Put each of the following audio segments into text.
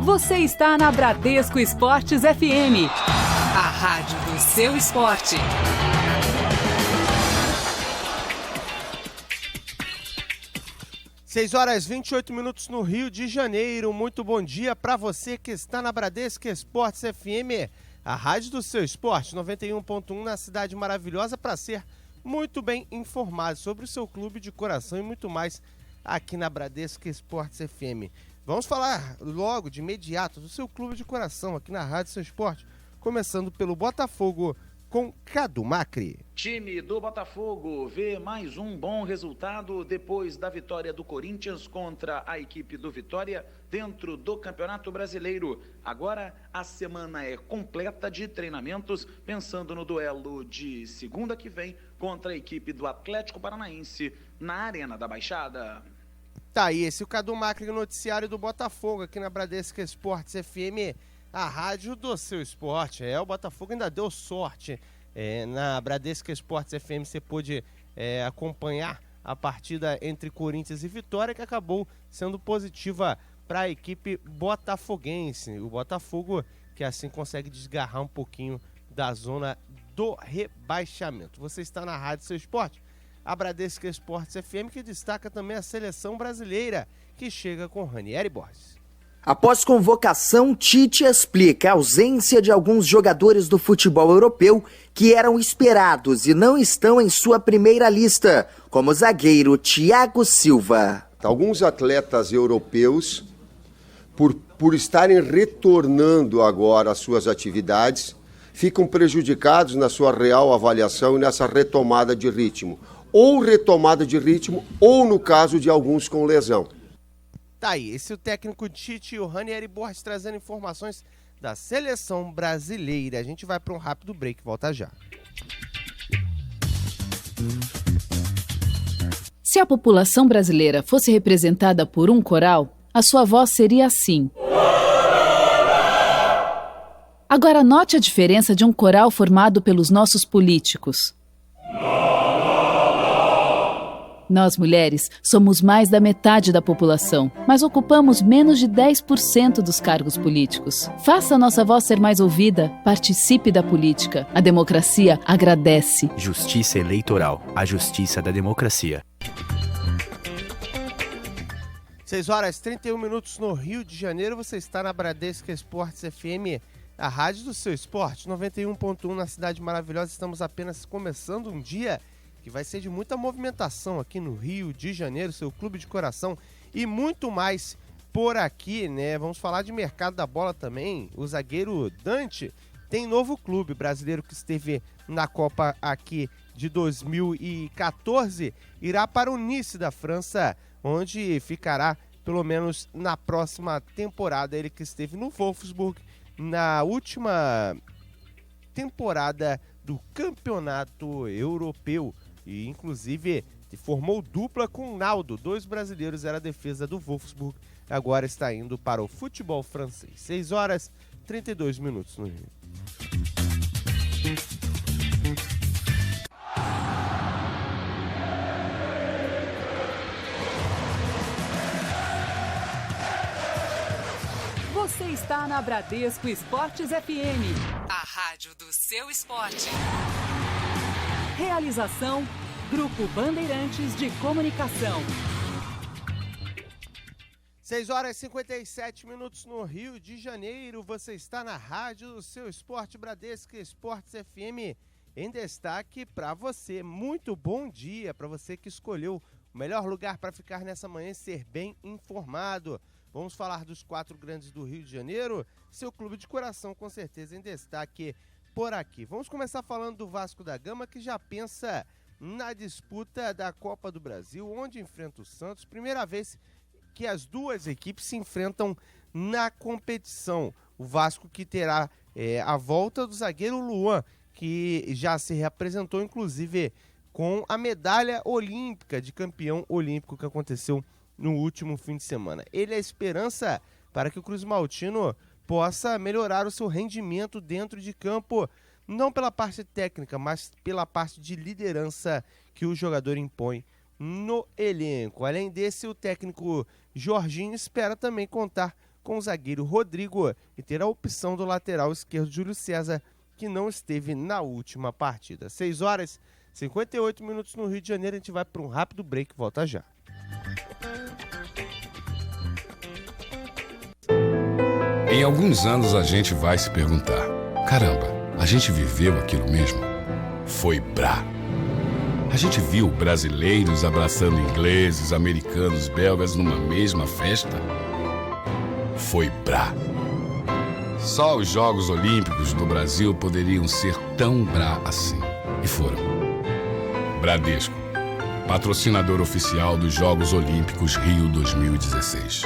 Você está na Bradesco Esportes FM, a rádio do seu esporte. Seis horas 28 minutos no Rio de Janeiro. Muito bom dia para você que está na Bradesco Esportes FM, a rádio do seu esporte, 91.1 na cidade maravilhosa, para ser muito bem informado sobre o seu clube de coração e muito mais aqui na Bradesco Esportes FM. Vamos falar logo, de imediato, do seu clube de coração aqui na Rádio Seu Esporte, começando pelo Botafogo com Cadu Macri. Time do Botafogo vê mais um bom resultado depois da vitória do Corinthians contra a equipe do Vitória dentro do Campeonato Brasileiro. Agora a semana é completa de treinamentos, pensando no duelo de segunda que vem contra a equipe do Atlético Paranaense na Arena da Baixada. Tá aí, esse é o Cadu Macri, noticiário do Botafogo aqui na Bradesco Esportes FM, a rádio do seu esporte. O Botafogo ainda deu sorte. Na Bradesco Esportes FM você pôde acompanhar a partida entre Corinthians e Vitória, que acabou sendo positiva para a equipe botafoguense. O Botafogo que assim consegue desgarrar um pouquinho da zona do rebaixamento. Você está na Rádio Seu Esporte, a Bradesco Esportes FM, que destaca também a seleção brasileira, que chega com Ranieri Borges. Após convocação, Tite explica a ausência de alguns jogadores do futebol europeu que eram esperados e não estão em sua primeira lista, como o zagueiro Thiago Silva. Alguns atletas europeus, por estarem retornando agora às suas atividades, ficam prejudicados na sua real avaliação e nessa retomada de ritmo. Ou retomada de ritmo, ou no caso de alguns com lesão. Tá aí, esse é o técnico Tite e o Ranieri Borges trazendo informações da seleção brasileira. A gente vai para um rápido break, volta já. Se a população brasileira fosse representada por um coral, a sua voz seria assim. Agora note a diferença de um coral formado pelos nossos políticos. Nós, mulheres, somos mais da metade da população, mas ocupamos menos de 10% dos cargos políticos. Faça a nossa voz ser mais ouvida, participe da política. A democracia agradece. Justiça Eleitoral, a justiça da democracia. 6 horas 31 minutos no Rio de Janeiro, você está na Bradesco Esportes FM, a rádio do seu esporte, 91.1 na cidade maravilhosa. Estamos apenas começando um dia que vai ser de muita movimentação aqui no Rio de Janeiro, seu clube de coração e muito mais por aqui, né? Vamos falar de mercado da bola também. O zagueiro Dante tem novo clube brasileiro que esteve na Copa aqui de 2014, irá para o Nice da França, onde ficará pelo menos na próxima temporada. Ele que esteve no Wolfsburg na última temporada do Campeonato Europeu. E, inclusive, formou dupla com o Naldo. 2 brasileiros, era a defesa do Wolfsburg. Agora está indo para o futebol francês. 6 horas 32 minutos no Rio. Você está na Bradesco Esportes FM, a rádio do seu esporte. Realização, Grupo Bandeirantes de Comunicação. 6 horas e 57 minutos no Rio de Janeiro. Você está na rádio do seu esporte, Bradesco Esportes FM, em destaque para você. Muito bom dia para você que escolheu o melhor lugar para ficar nessa manhã e ser bem informado. Vamos falar dos 4 grandes do Rio de Janeiro, seu clube de coração com certeza em destaque por aqui. Vamos começar falando do Vasco da Gama, que já pensa na disputa da Copa do Brasil, onde enfrenta o Santos. Primeira vez que as duas equipes se enfrentam na competição. O Vasco que terá a volta do zagueiro Luan, que já se reapresentou, inclusive, com a medalha olímpica de campeão olímpico que aconteceu no último fim de semana. Ele é a esperança para que o Cruz Maltino possa melhorar o seu rendimento dentro de campo, não pela parte técnica, mas pela parte de liderança que o jogador impõe no elenco. Além desse, o técnico Jorginho espera também contar com o zagueiro Rodrigo e ter a opção do lateral esquerdo Júlio César, que não esteve na última partida. 6h58 no Rio de Janeiro, a gente vai para um rápido break, volta já. Em alguns anos a gente vai se perguntar, caramba, a gente viveu aquilo mesmo? Foi brá. A gente viu brasileiros abraçando ingleses, americanos, belgas numa mesma festa? Foi brá. Só os Jogos Olímpicos do Brasil poderiam ser tão brá assim. E foram. Bradesco, patrocinador oficial dos Jogos Olímpicos Rio 2016.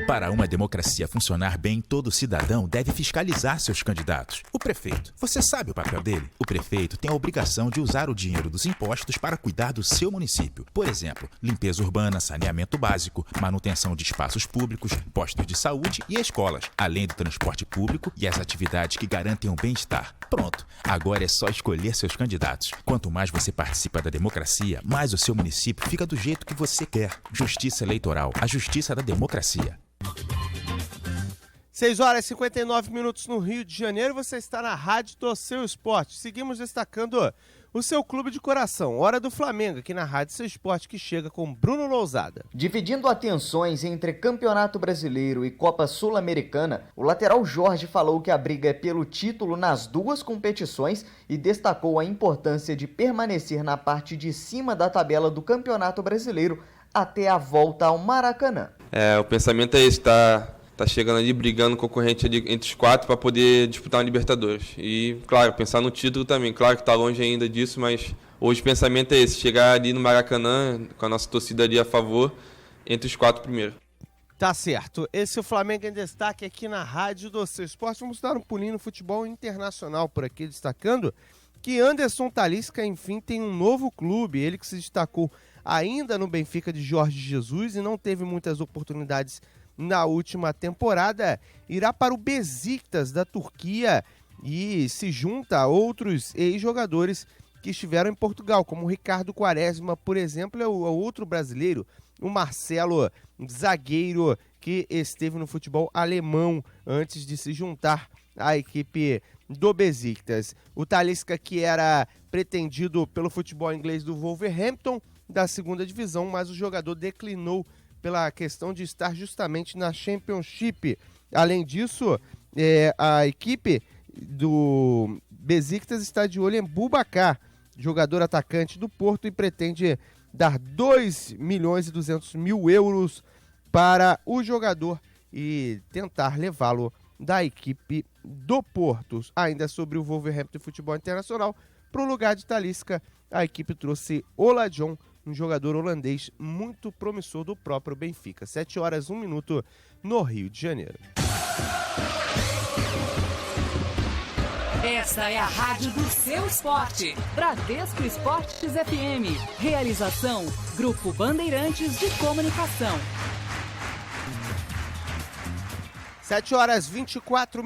Para uma democracia funcionar bem, todo cidadão deve fiscalizar seus candidatos. O prefeito, você sabe o papel dele? O prefeito tem a obrigação de usar o dinheiro dos impostos para cuidar do seu município. Por exemplo, limpeza urbana, saneamento básico, manutenção de espaços públicos, postos de saúde e escolas, além do transporte público e as atividades que garantem o bem-estar. Pronto, agora é só escolher seus candidatos. Quanto mais você participa da democracia, mais o seu município fica do jeito que você quer. Justiça Eleitoral, a justiça da democracia. 6h59 no Rio de Janeiro, você está na Rádio do Seu Esporte. Seguimos destacando o seu clube de coração, Hora do Flamengo, aqui na Rádio Seu Esporte, que chega com Bruno Lousada. Dividindo atenções entre Campeonato Brasileiro e Copa Sul-Americana, o lateral Jorge falou que a briga é pelo título nas duas competições e destacou a importância de permanecer na parte de cima da tabela do Campeonato Brasileiro até a volta ao Maracanã. O pensamento é esse, tá chegando ali brigando concorrente ali entre os quatro para poder disputar uma Libertadores. E, claro, pensar no título também. Claro que está longe ainda disso, mas hoje o pensamento é esse, chegar ali no Maracanã, com a nossa torcida ali a favor, entre os quatro primeiros. Tá certo. Esse é o Flamengo em destaque aqui na Rádio do Seu Esporte. Vamos dar um pulinho no futebol internacional por aqui, destacando que Anderson Talisca, enfim, tem um novo clube. Ele que se destacou ainda no Benfica de Jorge Jesus e não teve muitas oportunidades na última temporada, irá para o Besiktas da Turquia e se junta a outros ex-jogadores que estiveram em Portugal, como o Ricardo Quaresma, por exemplo, é o outro brasileiro, o Marcelo, zagueiro que esteve no futebol alemão antes de se juntar à equipe do Besiktas. O Talisca, que era pretendido pelo futebol inglês do Wolverhampton, da segunda divisão, mas o jogador declinou pela questão de estar justamente na Championship. Além disso, a equipe do Besiktas está de olho em Boubacar, jogador atacante do Porto, e pretende dar 2.200.000 euros para o jogador e tentar levá-lo da equipe do Porto. Ainda sobre o Wolverhampton Futebol Internacional, para o lugar de Talisca, a equipe trouxe Oladjon, um jogador holandês muito promissor do próprio Benfica. 7h01 no Rio de Janeiro. Esta é a Rádio do Seu Esporte. Bradesco Esportes FM. Realização, Grupo Bandeirantes de Comunicação. 7h24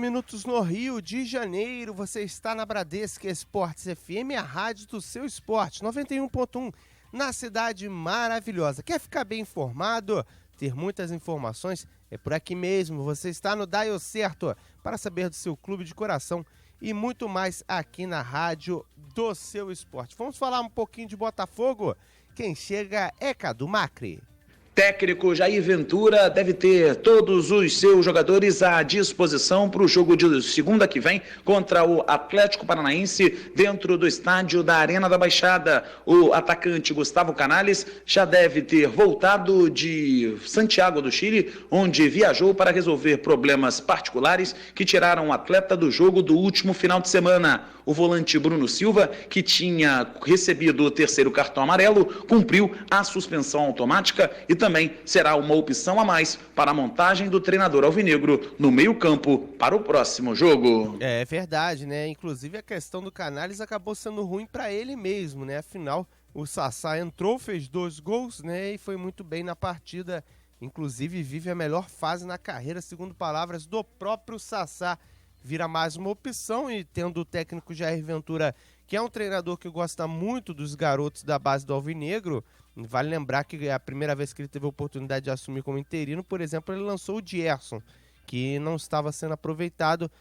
no Rio de Janeiro. Você está na Bradesco Esportes FM, a rádio do seu esporte, 91.1, na cidade maravilhosa. Quer ficar bem informado, ter muitas informações? É por aqui mesmo. Você está no Dial Certo para saber do seu clube de coração e muito mais aqui na rádio do seu esporte. Vamos falar um pouquinho de Botafogo? Quem chega é Cadu Macri. Técnico Jair Ventura deve ter todos os seus jogadores à disposição para o jogo de segunda que vem contra o Atlético Paranaense dentro do estádio da Arena da Baixada. O atacante Gustavo Canales já deve ter voltado de Santiago do Chile, onde viajou para resolver problemas particulares que tiraram o atleta do jogo do último final de semana. O volante Bruno Silva, que tinha recebido o terceiro cartão amarelo, cumpriu a suspensão automática e também será uma opção a mais para a montagem do treinador alvinegro no meio-campo para o próximo jogo. É verdade, né? Inclusive a questão do Canales acabou sendo ruim para ele mesmo, né? Afinal, o Sassá entrou, fez 2 gols, né? E foi muito bem na partida. Inclusive vive a melhor fase na carreira, segundo palavras do próprio Sassá. Vira mais uma opção e tendo o técnico Jair Ventura, que é um treinador que gosta muito dos garotos da base do Alvinegro, Vale lembrar que a primeira vez que ele teve a oportunidade de assumir como interino, por exemplo, ele lançou o Gerson, que não estava sendo aproveitado.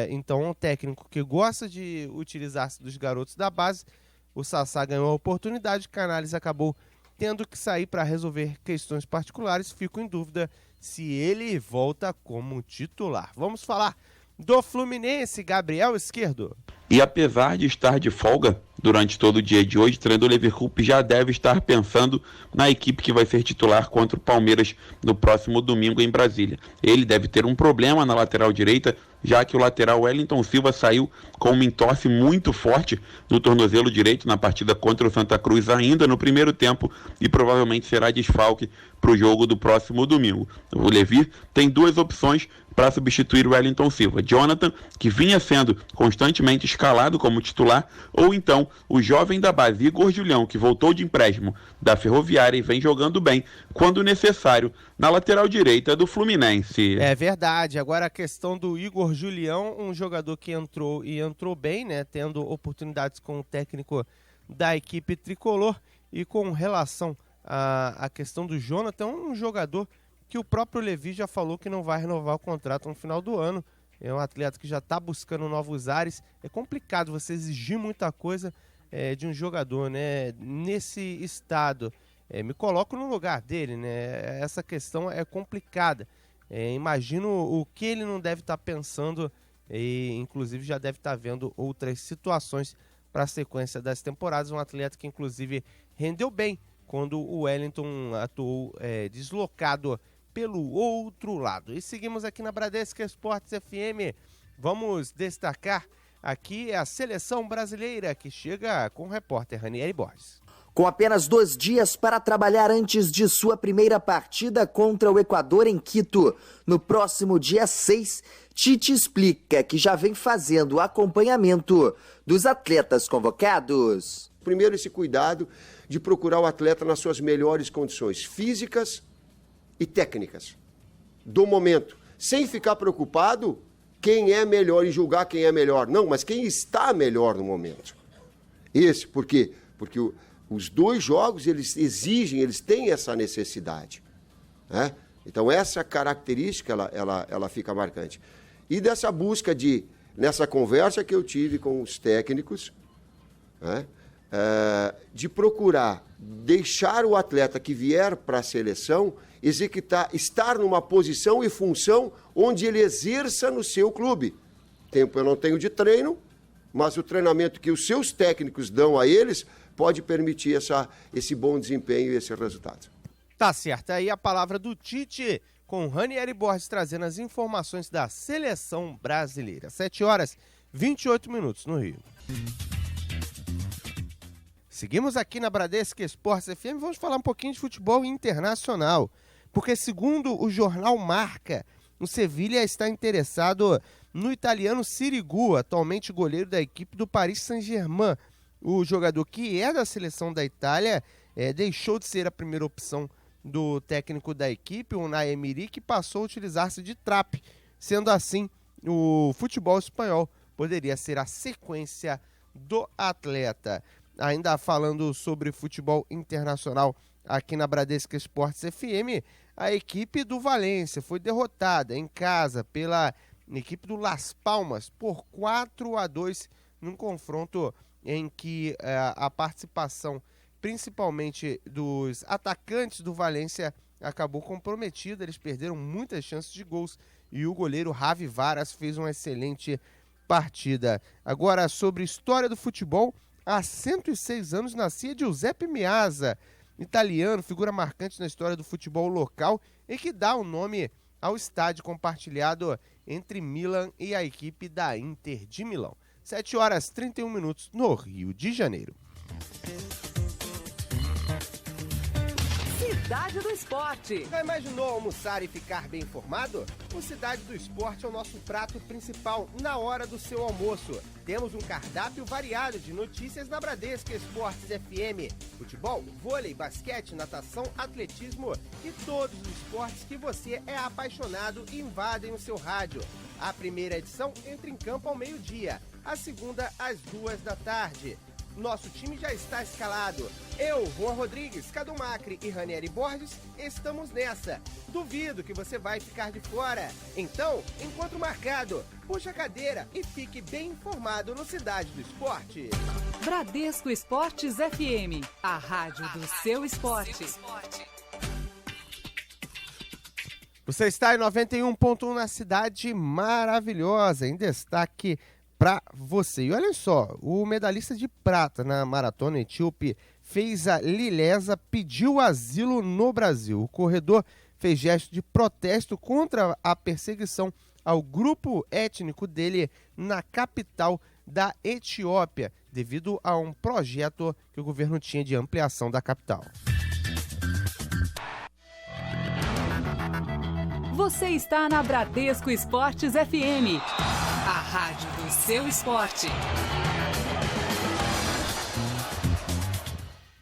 Então, um técnico que gosta de utilizar-se dos garotos da base, o Sassá ganhou a oportunidade, Canales acabou tendo que sair para resolver questões particulares. Fico em dúvida se ele volta como titular. Vamos falar do Fluminense, Gabriel Esquerdo. E apesar de estar de folga durante todo o dia de hoje, o treinador Leverkusen já deve estar pensando na equipe que vai ser titular contra o Palmeiras no próximo domingo em Brasília. Ele deve ter um problema na lateral direita, já que o lateral Wellington Silva saiu com uma entorse muito forte no tornozelo direito na partida contra o Santa Cruz ainda no primeiro tempo e provavelmente será desfalque para o jogo do próximo domingo. O Levi tem duas opções para substituir o Wellington Silva: Jonathan, que vinha sendo constantemente escalado como titular, ou então o jovem da base Igor Julião, que voltou de empréstimo da Ferroviária e vem jogando bem, quando necessário, na lateral direita do Fluminense. É verdade. Agora a questão do Igor Julião, um jogador que entrou bem, né, tendo oportunidades com o técnico da equipe tricolor. E com relação à questão do Jonathan, um jogador que o próprio Levi já falou que não vai renovar o contrato no final do ano. É um atleta que já está buscando novos ares. É complicado você exigir muita coisa de um jogador, né? Nesse estado. Me coloco no lugar dele, né? Essa questão é complicada. Imagino o que ele não deve estar pensando e, inclusive, já deve estar vendo outras situações para a sequência das temporadas. Um atleta que, inclusive, rendeu bem quando o Wellington atuou deslocado pelo outro lado. E seguimos aqui na Bradesco Esportes FM. Vamos destacar aqui a seleção brasileira que chega com o repórter Ranieri Borges. Com apenas 2 dias para trabalhar antes de sua primeira partida contra o Equador em Quito, no próximo dia 6, Tite explica que já vem fazendo o acompanhamento dos atletas convocados. Primeiro, esse cuidado de procurar o atleta nas suas melhores condições físicas e técnicas do momento, sem ficar preocupado quem é melhor e julgar quem é melhor. Não, mas quem está melhor no momento. Por quê? Porque os 2 jogos, eles exigem, eles têm essa necessidade, né? Então, essa característica, ela fica marcante. E dessa busca nessa conversa que eu tive com os técnicos, né, de procurar deixar o atleta que vier para a seleção estar numa posição e função onde ele exerça no seu clube. Tempo eu não tenho de treino, mas o treinamento que os seus técnicos dão a eles pode permitir esse bom desempenho e esse resultado. Tá certo, aí a palavra do Tite com Ranieri Borges trazendo as informações da seleção brasileira. 7h28 no Rio. Seguimos aqui na Bradesco Esportes FM, vamos falar um pouquinho de futebol internacional, porque segundo o jornal Marca, o Sevilha está interessado no italiano Sirigu, atualmente goleiro da equipe do Paris Saint-Germain. O jogador que é da seleção da Itália deixou de ser a primeira opção do técnico da equipe, o Unai Emery, que passou a utilizar-se de Trapp. Sendo assim, o futebol espanhol poderia ser a sequência do atleta. Ainda falando sobre futebol internacional aqui na Bradesco Esportes FM, a equipe do Valência foi derrotada em casa pela equipe do Las Palmas por 4-2 num confronto em que a participação principalmente dos atacantes do Valência acabou comprometida. Eles perderam muitas chances de gols e o goleiro Javi Varas fez uma excelente partida. Agora, sobre história do futebol, há 106 anos nascia Giuseppe Meazza, italiano, figura marcante na história do futebol local e que dá o nome ao estádio compartilhado entre Milan e a equipe da Inter de Milão. 7h31 no Rio de Janeiro. Cidade do Esporte. Já imaginou almoçar e ficar bem informado? O Cidade do Esporte é o nosso prato principal na hora do seu almoço. Temos um cardápio variado de notícias na Bradesco Esportes FM. Futebol, vôlei, basquete, natação, atletismo e todos os esportes que você é apaixonado invadem no seu rádio. A primeira edição entra em campo ao meio-dia, a segunda às 2 da tarde. Nosso time já está escalado. Eu, Juan Rodrigues, Cadu Macri e Ranieri Borges estamos nessa. Duvido que você vai ficar de fora. Então, encontro marcado. Puxa a cadeira e fique bem informado no Cidade do Esporte. Bradesco Esportes FM, a rádio do seu esporte. Você está em 91.1 na Cidade Maravilhosa, em destaque para você. E olha só, o medalhista de prata na maratona etíope fez a Lilesa, pediu asilo no Brasil. O corredor fez gesto de protesto contra a perseguição ao grupo étnico dele na capital da Etiópia, devido a um projeto que o governo tinha de ampliação da capital. Você está na Bradesco Esportes FM, a rádio do seu esporte.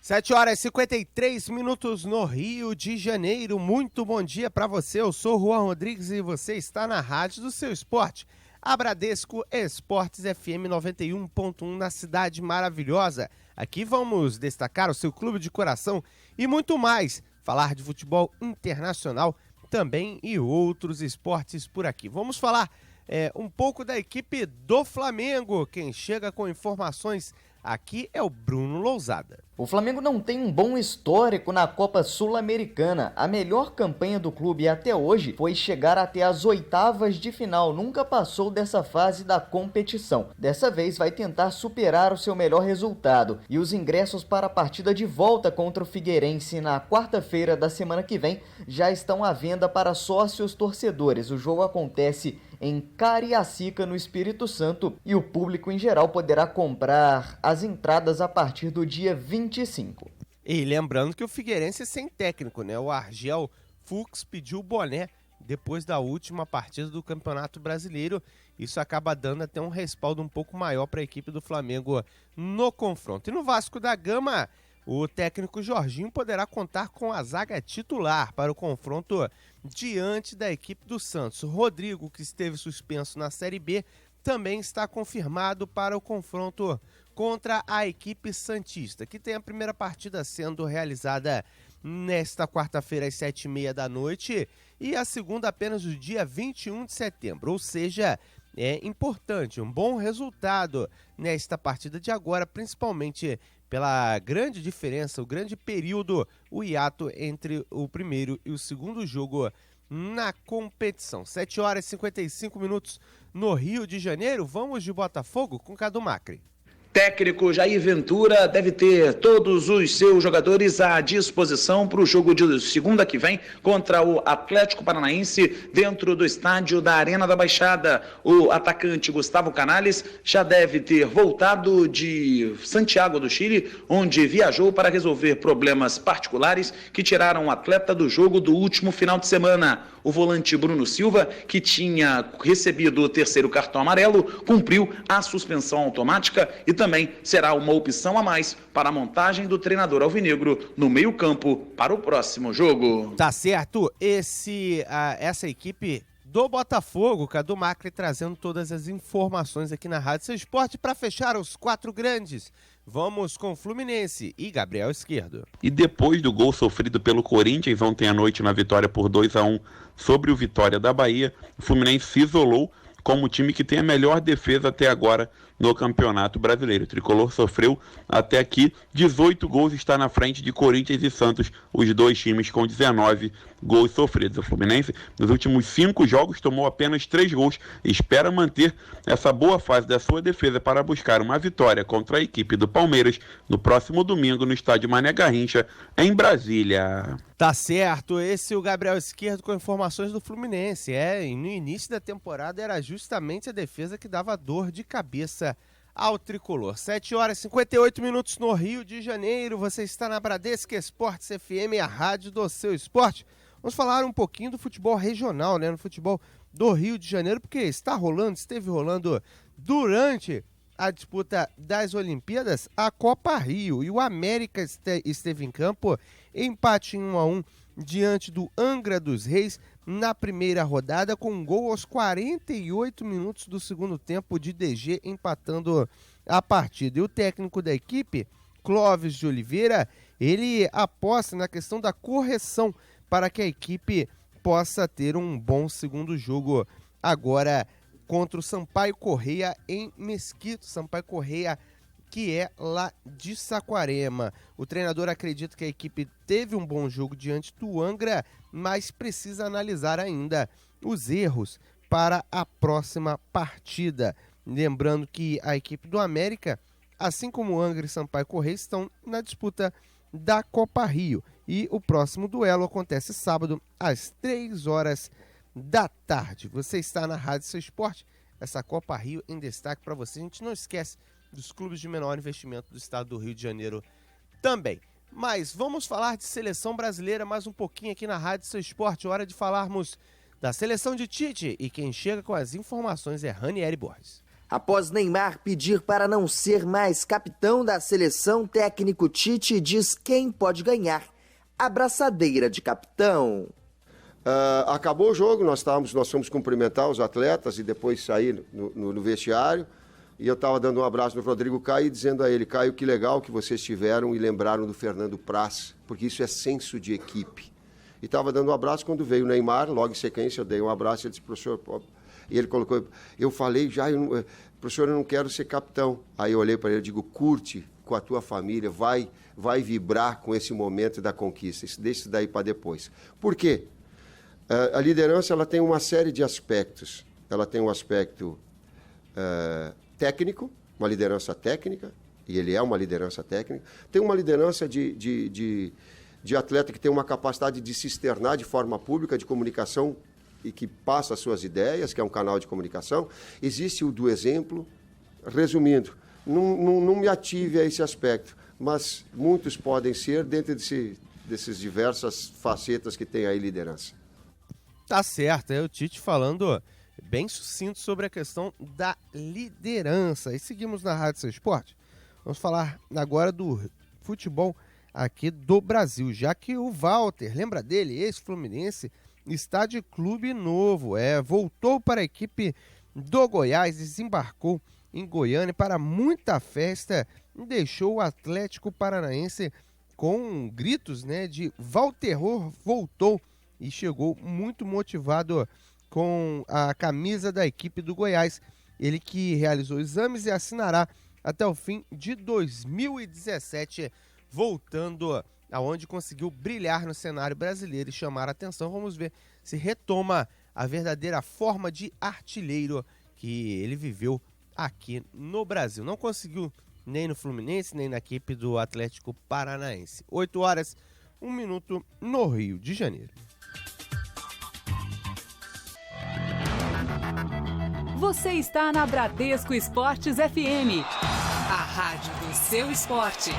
7h53 no Rio de Janeiro. Muito bom dia para você. Eu sou Juan Rodrigues e você está na rádio do seu esporte. A Bradesco Esportes FM 91.1 na Cidade Maravilhosa. Aqui vamos destacar o seu clube de coração e muito mais. Falar de futebol internacional também e outros esportes por aqui. Vamos falar um pouco da equipe do Flamengo. Quem chega com informações aqui é o Bruno Lousada. O Flamengo não tem um bom histórico na Copa Sul-Americana. A melhor campanha do clube até hoje foi chegar até as oitavas de final. Nunca passou dessa fase da competição. Dessa vez vai tentar superar o seu melhor resultado. E os ingressos para a partida de volta contra o Figueirense na quarta-feira da semana que vem já estão à venda para sócios torcedores. O jogo acontece em Cariacica, no Espírito Santo, e o público em geral poderá comprar as entradas a partir do dia 25. E lembrando que o Figueirense é sem técnico, né? O Argel Fux pediu o boné depois da última partida do Campeonato Brasileiro. Isso acaba dando até um respaldo um pouco maior para a equipe do Flamengo no confronto. E no Vasco da Gama, o técnico Jorginho poderá contar com a zaga titular para o confronto diante da equipe do Santos. O Rodrigo, que esteve suspenso na Série B, também está confirmado para o confronto contra a equipe santista, que tem a primeira partida sendo realizada nesta quarta-feira às 7h30 da noite e a segunda apenas no dia 21 de setembro. Ou seja, é importante, um bom resultado nesta partida de agora, principalmente pela grande diferença, o grande período, o hiato entre o primeiro e o segundo jogo na competição. 7h55 no Rio de Janeiro. Vamos de Botafogo com Cadu Macri. Técnico Jair Ventura deve ter todos os seus jogadores à disposição para o jogo de segunda que vem contra o Atlético Paranaense dentro do estádio da Arena da Baixada. O atacante Gustavo Canales já deve ter voltado de Santiago do Chile, onde viajou para resolver problemas particulares que tiraram o atleta do jogo do último final de semana. O volante Bruno Silva, que tinha recebido o terceiro cartão amarelo, cumpriu a suspensão automática e também será uma opção a mais para a montagem do treinador alvinegro no meio-campo para o próximo jogo. Tá certo, essa equipe do Botafogo, Cadu Macri trazendo todas as informações aqui na Rádio Seu Esporte para fechar os quatro grandes. Vamos com Fluminense e Gabriel Esquerdo. E depois do gol sofrido pelo Corinthians ontem à noite na vitória por 2-1 sobre o Vitória da Bahia, o Fluminense se isolou como o time que tem a melhor defesa até agora no Campeonato Brasileiro. O tricolor sofreu até aqui 18 gols e está na frente de Corinthians e Santos, os dois times com 19 gols sofridos. O Fluminense, nos últimos 5 jogos, tomou apenas 3 gols e espera manter essa boa fase da sua defesa para buscar uma vitória contra a equipe do Palmeiras no próximo domingo no estádio Mané Garrincha, em Brasília. Tá certo, esse é o Gabriel Esquerdo com informações do Fluminense. E no início da temporada era justamente a defesa que dava dor de cabeça ao tricolor. 7h58 no Rio de Janeiro. Você está na Bradesco Esportes FM, a rádio do seu esporte. Vamos falar um pouquinho do futebol regional, né? No futebol do Rio de Janeiro, porque esteve rolando durante a disputa das Olimpíadas a Copa Rio. E o América esteve em campo, empate em 1-1 diante do Angra dos Reis na primeira rodada, com um gol aos 48 minutos do segundo tempo de DG, empatando a partida. E o técnico da equipe, Clóvis de Oliveira, ele aposta na questão da correção para que a equipe possa ter um bom segundo jogo agora contra o Sampaio Corrêa em Mesquito. Sampaio Corrêa, que é lá de Saquarema. O treinador acredita que a equipe teve um bom jogo diante do Angra, mas precisa analisar ainda os erros para a próxima partida. Lembrando que a equipe do América, assim como o Angra e Sampaio Corrêa, estão na disputa da Copa Rio. E o próximo duelo acontece sábado às 3h da tarde. Você está na Rádio Seu Esporte, essa Copa Rio em destaque para você. A gente não esquece dos clubes de menor investimento do estado do Rio de Janeiro também. Mas vamos falar de seleção brasileira mais um pouquinho aqui na Rádio Seu Esporte. Hora de falarmos da seleção de Tite, e quem chega com as informações é Ranieri Borges. Após Neymar pedir para não ser mais capitão da seleção, técnico Tite diz quem pode ganhar a braçadeira de capitão. Acabou o jogo, nós fomos cumprimentar os atletas e depois sair no vestiário. E eu estava dando um abraço no Rodrigo Caio e dizendo a ele: Caio, que legal que vocês tiveram e lembraram do Fernando Praz, porque isso é senso de equipe. E estava dando um abraço quando veio o Neymar, logo em sequência eu dei um abraço e ele disse: professor, e ele colocou, eu falei já, professor, eu não quero ser capitão. Aí eu olhei para ele e digo: curte com a tua família, vai vibrar com esse momento da conquista, deixa isso daí para depois. Por quê? A liderança ela tem uma série de aspectos. Ela tem um aspecto técnico, uma liderança técnica, e ele é uma liderança técnica. Tem uma liderança de atleta que tem uma capacidade de se externar de forma pública, de comunicação, e que passa as suas ideias, que é um canal de comunicação. Existe o do exemplo. Resumindo, não me ative a esse aspecto, mas muitos podem ser dentro desses diversas facetas que tem aí liderança. Tá certo, é o Tite falando bem sucinto sobre a questão da liderança. E seguimos na Rádio Seu Esporte. Vamos falar agora do futebol aqui do Brasil, já que o Walter, lembra dele, ex-Fluminense, está de clube novo. Voltou para a equipe do Goiás, desembarcou em Goiânia para muita festa e deixou o Atlético Paranaense com gritos, de Valterror voltou, e chegou muito motivado com a camisa da equipe do Goiás. Ele que realizou exames e assinará até o fim de 2017, voltando aonde conseguiu brilhar no cenário brasileiro e chamar a atenção. Vamos ver se retoma a verdadeira forma de artilheiro que ele viveu aqui no Brasil. Não conseguiu nem no Fluminense, nem na equipe do Atlético Paranaense. 8h01 no Rio de Janeiro. Você está na Bradesco Esportes FM, a rádio do seu esporte.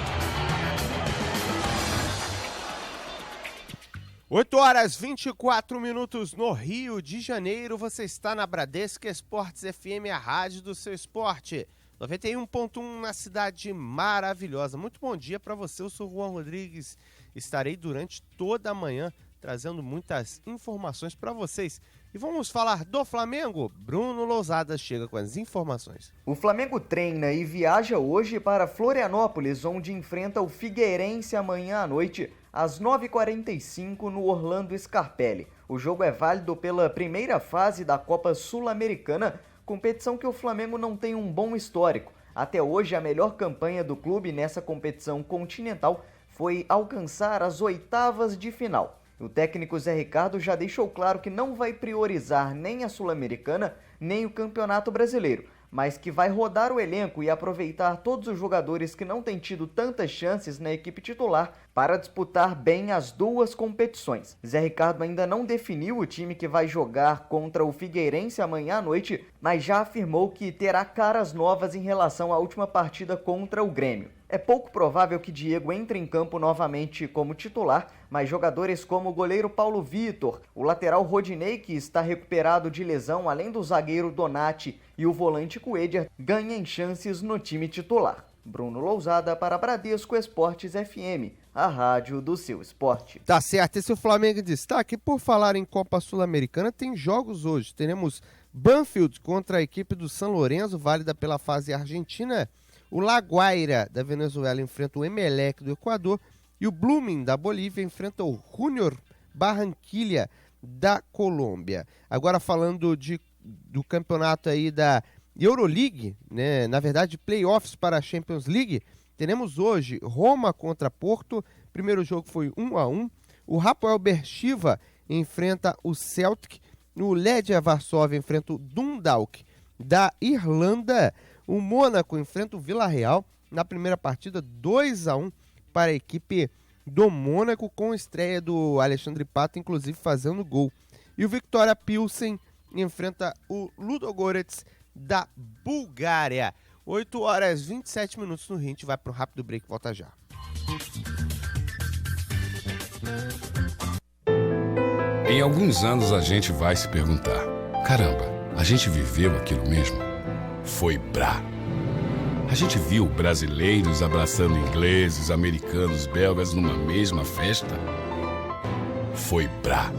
8h24 no Rio de Janeiro. Você está na Bradesco Esportes FM, a rádio do seu esporte. 91.1 na cidade maravilhosa. Muito bom dia para você, eu sou o Juan Rodrigues. Estarei durante toda a manhã trazendo muitas informações para vocês. E vamos falar do Flamengo. Bruno Lousada chega com as informações. O Flamengo treina e viaja hoje para Florianópolis, onde enfrenta o Figueirense amanhã à noite, às 9h45 no Orlando Scarpelli. O jogo é válido pela primeira fase da Copa Sul-Americana, competição que o Flamengo não tem um bom histórico. Até hoje, a melhor campanha do clube nessa competição continental foi alcançar as oitavas de final. O técnico Zé Ricardo já deixou claro que não vai priorizar nem a Sul-Americana, nem o Campeonato Brasileiro, mas que vai rodar o elenco e aproveitar todos os jogadores que não têm tido tantas chances na equipe titular para disputar bem as duas competições. Zé Ricardo ainda não definiu o time que vai jogar contra o Figueirense amanhã à noite, mas já afirmou que terá caras novas em relação à última partida contra o Grêmio. É pouco provável que Diego entre em campo novamente como titular, mas jogadores como o goleiro Paulo Vitor, o lateral Rodinei, que está recuperado de lesão, além do zagueiro Donati e o volante Coeder, ganhem chances no time titular. Bruno Lousada para Bradesco Esportes FM, a rádio do seu esporte. Tá certo, esse é o Flamengo em destaque. Por falar em Copa Sul-Americana, tem jogos hoje. Teremos Banfield contra a equipe do São Lourenço, válida pela fase argentina. O La Guaira, da Venezuela, enfrenta o Emelec do Equador. E o Blooming, da Bolívia, enfrenta o Junior Barranquilla, da Colômbia. Agora falando do campeonato aí da Euroleague, né? Na verdade, playoffs para a Champions League, teremos hoje Roma contra Porto. Primeiro jogo foi 1-1. O Hapoel Beersheva enfrenta o Celtic. O Legia Varsóvia enfrenta o Dundalk, da Irlanda. O Mônaco enfrenta o Villarreal. Na primeira partida, 2-1 para a equipe do Mônaco, com estreia do Alexandre Pato, inclusive fazendo gol. E o Viktoria Pilsen enfrenta o Ludogorets, da Bulgária. 8h27 no Rio. A gente vai para um rápido break, volta já. Em alguns anos a gente vai se perguntar: caramba, a gente viveu aquilo mesmo? Foi brá. A gente viu brasileiros abraçando ingleses, americanos, belgas numa mesma festa? Foi brá.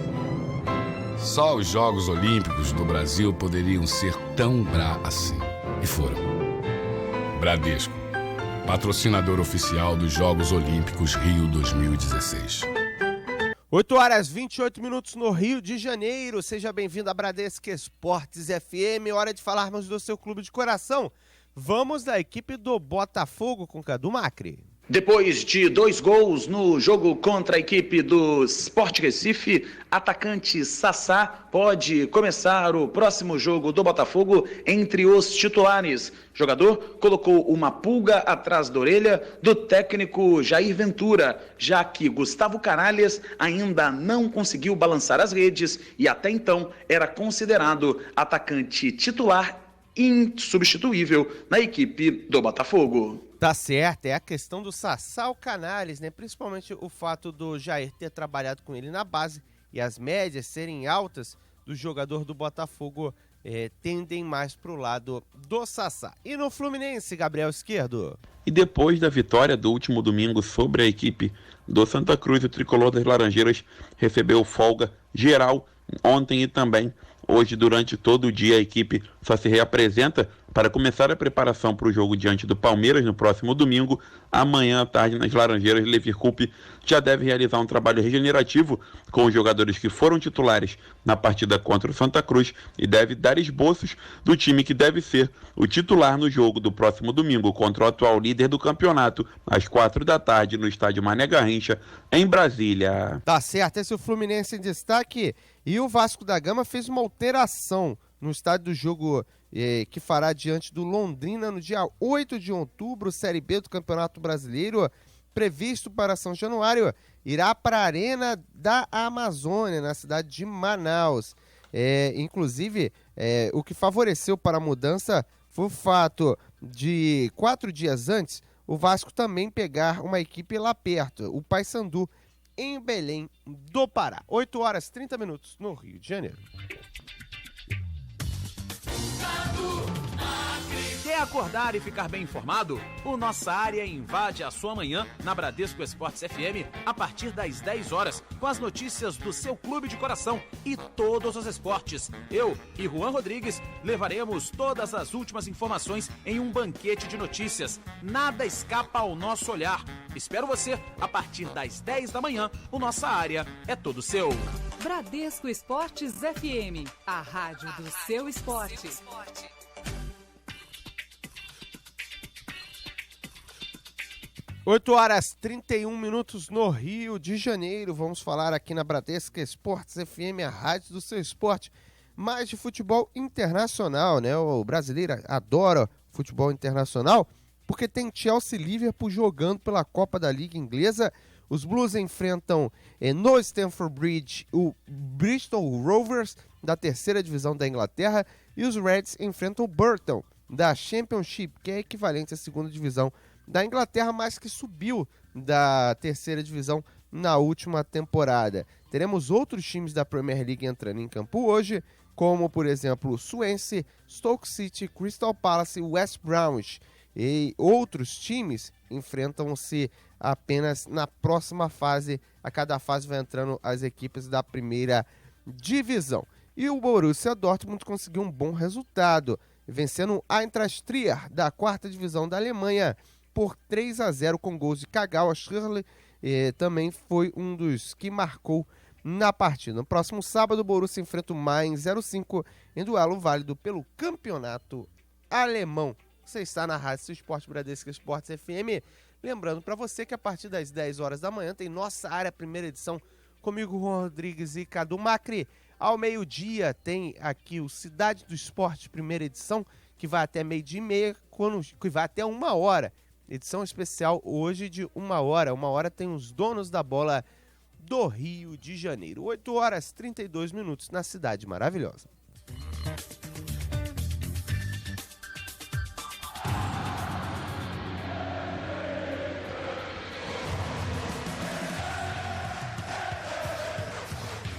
Só os Jogos Olímpicos do Brasil poderiam ser tão brá assim. E foram. Bradesco, patrocinador oficial dos Jogos Olímpicos Rio 2016. 8h28 no Rio de Janeiro. Seja bem-vindo a Bradesco Esportes FM. Hora de falarmos do seu clube de coração. Vamos da equipe do Botafogo com Cadu Macri. Depois de 2 gols no jogo contra a equipe do Sport Recife, atacante Sassá pode começar o próximo jogo do Botafogo entre os titulares. O jogador colocou uma pulga atrás da orelha do técnico Jair Ventura, já que Gustavo Canalhas ainda não conseguiu balançar as redes e até então era considerado atacante titular insubstituível na equipe do Botafogo. Tá certo, é a questão do Sassá Canales, né? Principalmente o fato do Jair ter trabalhado com ele na base e as médias serem altas do jogador do Botafogo tendem mais pro lado do Sassá. E no Fluminense, Gabriel Esquerdo? E depois da vitória do último domingo sobre a equipe do Santa Cruz, o tricolor das Laranjeiras recebeu folga geral ontem e também hoje. Durante todo o dia a equipe só se reapresenta para começar a preparação para o jogo diante do Palmeiras no próximo domingo. Amanhã à tarde nas Laranjeiras, Levi Coupe já deve realizar um trabalho regenerativo com os jogadores que foram titulares na partida contra o Santa Cruz e deve dar esboços do time que deve ser o titular no jogo do próximo domingo contra o atual líder do campeonato, às 4 da tarde no estádio Mané Garrincha, em Brasília. Tá certo, esse é o Fluminense em destaque. E o Vasco da Gama fez uma alteração no estádio do jogo que fará diante do Londrina no dia 8 de outubro, Série B do Campeonato Brasileiro, previsto para São Januário, irá para a Arena da Amazônia, na cidade de Manaus. Inclusive, o que favoreceu para a mudança foi o fato de 4 dias antes, o Vasco também pegar uma equipe lá perto, o Paysandu, em Belém do Pará. 8h30 no Rio de Janeiro. Quer acordar e ficar bem informado? O Nossa Área invade a sua manhã na Bradesco Esportes FM a partir das 10 horas, com as notícias do seu clube de coração e todos os esportes. Eu e Juan Rodrigues levaremos todas as últimas informações em um banquete de notícias. Nada escapa ao nosso olhar. Espero você a partir das 10 da manhã. O Nossa Área é todo seu. Bradesco Esportes FM, a rádio do seu esporte. 8h31 no Rio de Janeiro. Vamos falar aqui na Bradesco Esportes FM, a rádio do seu esporte. Mais de futebol internacional, né? O brasileiro adora futebol internacional porque tem Chelsea e Liverpool jogando pela Copa da Liga Inglesa. Os Blues enfrentam no Stamford Bridge o Bristol Rovers, da terceira divisão da Inglaterra, e os Reds enfrentam o Burton, da Championship, que é equivalente à segunda divisão da Inglaterra, mas que subiu da terceira divisão na última temporada. Teremos outros times da Premier League entrando em campo hoje, como, por exemplo, o Swansea, Stoke City, Crystal Palace e West Bromwich. E outros times enfrentam-se apenas na próxima fase. A cada fase vai entrando as equipes da primeira divisão. E o Borussia Dortmund conseguiu um bom resultado vencendo o Eintracht Trier, da 4ª divisão da Alemanha, por 3-0 com gols de Kagawa. Schürrle também foi um dos que marcou na partida. No próximo sábado, o Borussia enfrenta o Mainz 05 em duelo válido pelo campeonato alemão. Você está na Rádio Esporte Bradesco Esportes FM. Lembrando para você que a partir das 10 horas da manhã tem Nossa Área, primeira edição, comigo, Juan Rodrigues e Cadu Macri. Ao meio-dia tem aqui o Cidade do Esporte, primeira edição, que vai até 12h30, que vai até 1h. Edição especial hoje de 1h. 1h tem os donos da bola do Rio de Janeiro. 8h32 na Cidade Maravilhosa.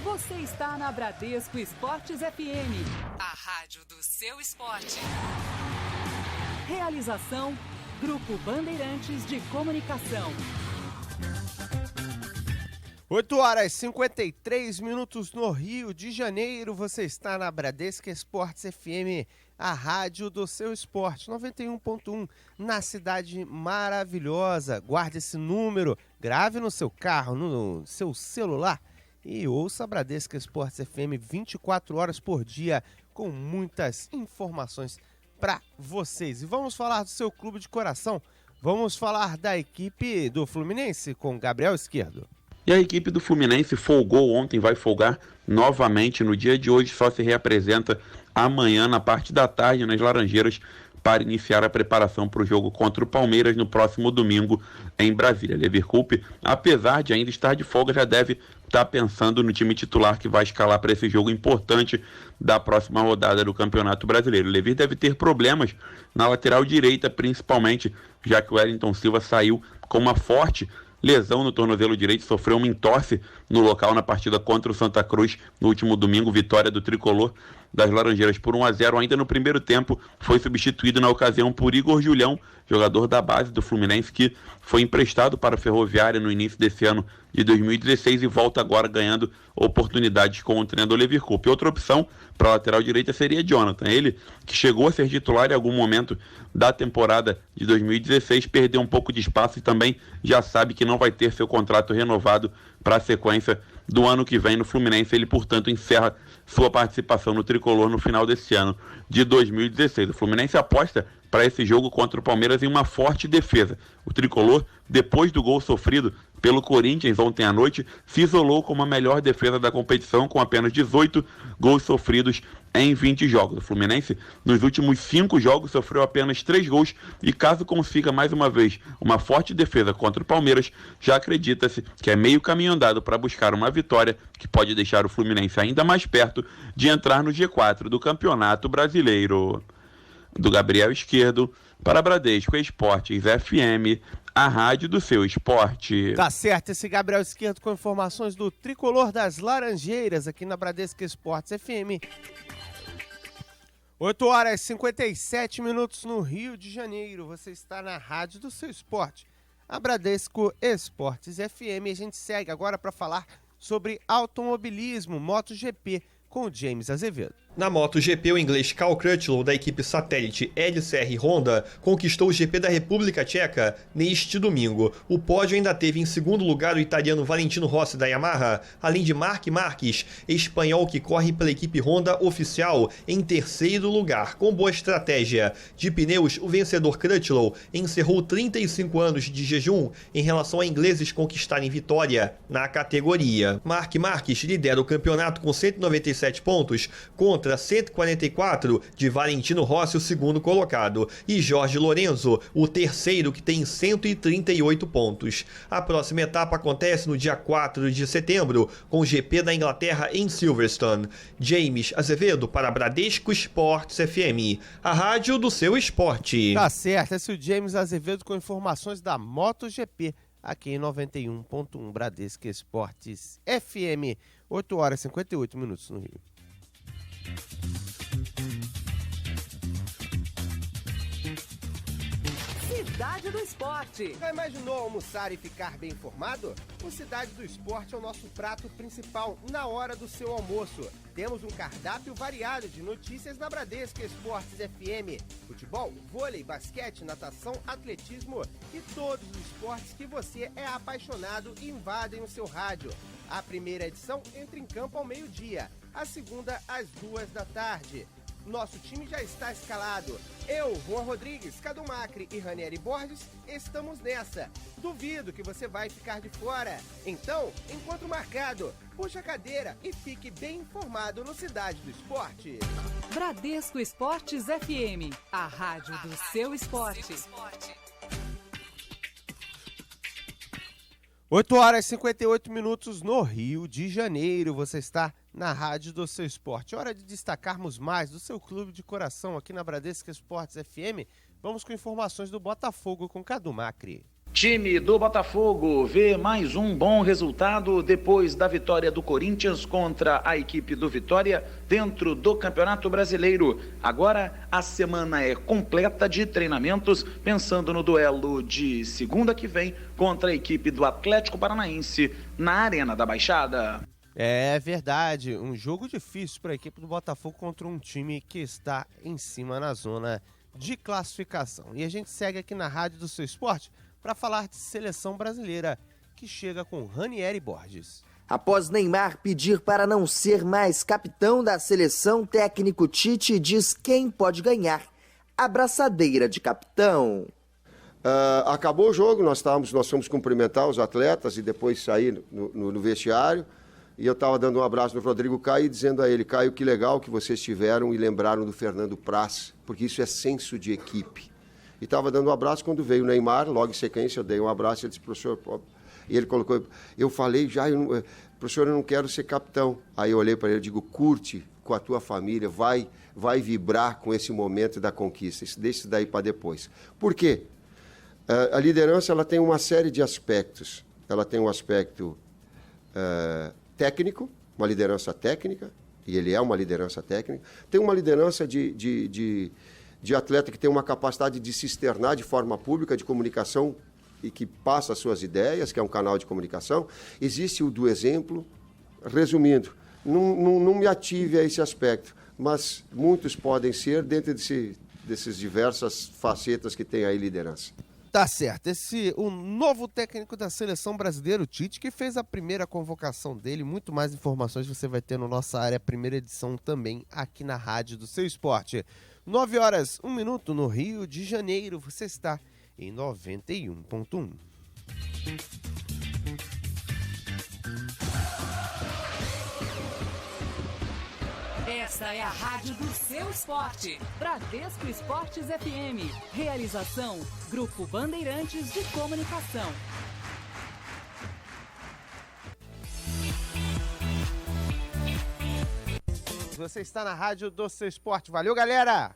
Você está na Bradesco Esportes FM, a rádio do seu esporte. Realização, Grupo Bandeirantes de Comunicação. 8h53 no Rio de Janeiro. Você está na Bradesco Esportes FM, a rádio do seu esporte, 91.1, na Cidade Maravilhosa. Guarde esse número, grave no seu carro, no seu celular e ouça a Bradesco Esportes FM 24 horas por dia, com muitas informações para vocês. E vamos falar do seu clube de coração, vamos falar da equipe do Fluminense com Gabriel Esquerdo. E a equipe do Fluminense folgou ontem, vai folgar novamente no dia de hoje, só se reapresenta amanhã na parte da tarde nas Laranjeiras para iniciar a preparação para o jogo contra o Palmeiras no próximo domingo em Brasília. Lever Coupe, apesar de ainda estar de folga, já deve estar pensando no time titular que vai escalar para esse jogo importante da próxima rodada do Campeonato Brasileiro. Lever deve ter problemas na lateral direita, principalmente, já que o Wellington Silva saiu com uma forte lesão no tornozelo direito, sofreu uma entorse no local na partida contra o Santa Cruz no último domingo, vitória do tricolor das Laranjeiras por 1-0. Ainda no primeiro tempo foi substituído na ocasião por Igor Julião, jogador da base do Fluminense, que foi emprestado para a Ferroviária no início desse ano de 2016 e volta agora ganhando oportunidades com o treinador Lever Coupe. Outra opção para a lateral direita seria Jonathan, ele que chegou a ser titular em algum momento da temporada de 2016, perdeu um pouco de espaço e também já sabe que não vai ter seu contrato renovado para a sequência do ano que vem no Fluminense. Ele, portanto, encerra sua participação no tricolor no final desse ano de 2016. O Fluminense aposta para esse jogo contra o Palmeiras em uma forte defesa. O tricolor, depois do gol sofrido pelo Corinthians ontem à noite, se isolou como a melhor defesa da competição, com apenas 18 gols sofridos em 20 jogos. O Fluminense, nos últimos 5 jogos, sofreu apenas 3 gols e, caso consiga mais uma vez uma forte defesa contra o Palmeiras, já acredita-se que é meio caminho andado para buscar uma vitória que pode deixar o Fluminense ainda mais perto de entrar no G4 do Campeonato Brasileiro. Do Gabriel Esquerdo, para Bradesco Esportes FM, a rádio do seu esporte. Tá certo, esse Gabriel Esquerdo com informações do tricolor das Laranjeiras aqui na Bradesco Esportes FM. 8h57 no Rio de Janeiro. Você está na rádio do seu esporte, a Bradesco Esportes FM. A gente segue agora para falar sobre automobilismo, MotoGP, com o James Azevedo. Na MotoGP, o inglês Cal Crutchlow, da equipe satélite LCR Honda, conquistou o GP da República Tcheca neste domingo. O pódio ainda teve em segundo lugar o italiano Valentino Rossi, da Yamaha, além de Marc Marques, espanhol que corre pela equipe Honda oficial, em terceiro lugar. Com boa estratégia de pneus, o vencedor Crutchlow encerrou 35 anos de jejum em relação a ingleses conquistarem vitória na categoria. Marc Marques lidera o campeonato com 197 pontos, contra 144 de Valentino Rossi, o segundo colocado, e Jorge Lorenzo, o terceiro, que tem 138 pontos. A próxima etapa acontece no dia 4 de setembro, com o GP da Inglaterra em Silverstone. James Azevedo para Bradesco Esportes FM, a rádio do seu esporte. Tá certo, esse é o James Azevedo com informações da MotoGP, aqui em 91.1 Bradesco Esportes FM, 8h58 no Rio. Cidade do Esporte. Já imaginou almoçar e ficar bem informado? O Cidade do Esporte é o nosso prato principal na hora do seu almoço. Temos um cardápio variado de notícias na Bradesco Esportes FM. Futebol, vôlei, basquete, natação, atletismo e todos os esportes que você é apaixonado invadem o seu rádio. A primeira edição entra em campo ao meio-dia, a segunda às 14h. Nosso time já está escalado. Eu, Juan Rodrigues, Cadu Macri e Ranieri Borges estamos nessa. Duvido que você vai ficar de fora. Então, encontro marcado. Puxa a cadeira e fique bem informado no Cidade do Esporte. Bradesco Esportes FM, a rádio do seu esporte. 8h58 no Rio de Janeiro. Você está na rádio do seu esporte. Hora de destacarmos mais do seu clube de coração aqui na Bradesco Esportes FM. Vamos com informações do Botafogo com Cadu Macri. Time do Botafogo vê mais um bom resultado depois da vitória do Corinthians contra a equipe do Vitória dentro do Campeonato Brasileiro. Agora a semana é completa de treinamentos, pensando no duelo de segunda que vem contra a equipe do Atlético Paranaense na Arena da Baixada. É verdade, um jogo difícil para a equipe do Botafogo contra um time que está em cima na zona de classificação. E a gente segue aqui na rádio do seu esporte para falar de seleção brasileira, que chega com Ranieri Borges. Após Neymar pedir para não ser mais capitão da seleção, técnico Tite diz quem pode ganhar a braçadeira de capitão. Acabou o jogo, nós fomos cumprimentar os atletas e depois sair no vestiário. E eu estava dando um abraço no Rodrigo Caio e dizendo a ele: Caio, que legal que vocês tiveram e lembraram do Fernando Praz, porque isso é senso de equipe. E estava dando um abraço quando veio o Neymar, logo em sequência eu dei um abraço e ele disse: professor, e ele colocou, eu falei já, professor, eu não quero ser capitão. Aí eu olhei para ele e digo: curte com a tua família, vai vibrar com esse momento da conquista, deixa isso daí para depois. Por quê? A liderança ela tem uma série de aspectos. Ela tem um aspecto técnico, uma liderança técnica, e ele é uma liderança técnica. Tem uma liderança de atleta que tem uma capacidade de se externar de forma pública, de comunicação, e que passa as suas ideias, que é um canal de comunicação. Existe o do exemplo. Resumindo, não me ative a esse aspecto, mas muitos podem ser dentro desses diversas facetas que tem aí liderança. Tá certo, o novo técnico da seleção brasileira, o Tite, que fez a primeira convocação dele. Muito mais informações você vai ter no Nossa Área, primeira edição também aqui na rádio do seu esporte. 9h01 no Rio de Janeiro, você está em 91.1. Esta é a rádio do seu esporte. Bradesco Esportes FM. Realização, Grupo Bandeirantes de Comunicação. Você está na rádio do seu esporte. Valeu, galera!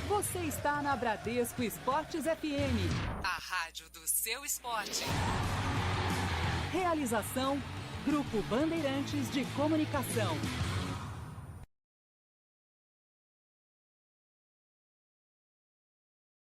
Você está na Bradesco Esportes FM, a rádio do seu esporte. Realização, Grupo Bandeirantes de Comunicação.